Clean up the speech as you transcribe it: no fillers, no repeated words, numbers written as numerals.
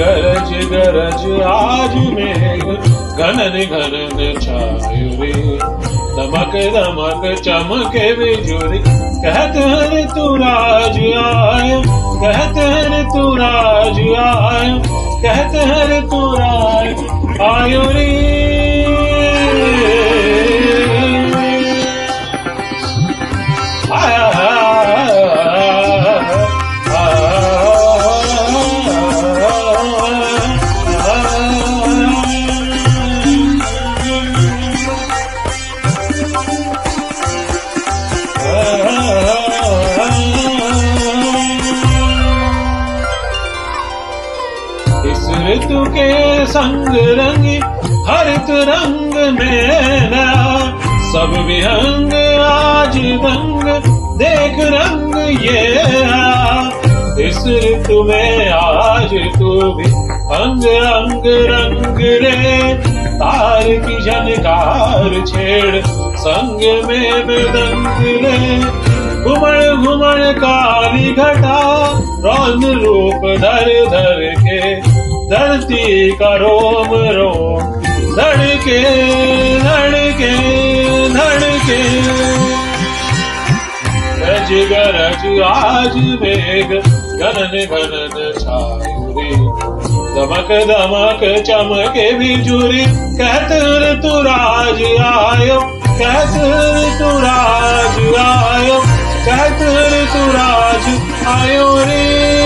गरज गरज आज मेघ घनन घनन छायो रे, दमक दमक चमके बिजुरी, कहत हर तू राज आयो, कहत हर तू राज आयो, कहत हर तू राज आयो रे। इस ऋतु के संग रंगी हरित रंग में नया, सब विहंग आज दंग देख रंग ये आया। इस ऋतु में आज तू भी अंग अंग रंग रे, तार की झनकार छेड़ संग में मृदंग रे। घुमड़ घुमड़ काली घटा रौन रूप धर धर के, धरती का रोम रोम धड़के धड़के धड़के। गरज गरज आज मेघ घनन घनन छायो रे, दमक दमक चमके बिजुरी, कहत ऋतु राज आयो, कहत ऋतु राज आयो, कहत ऋतु राज आयो रे।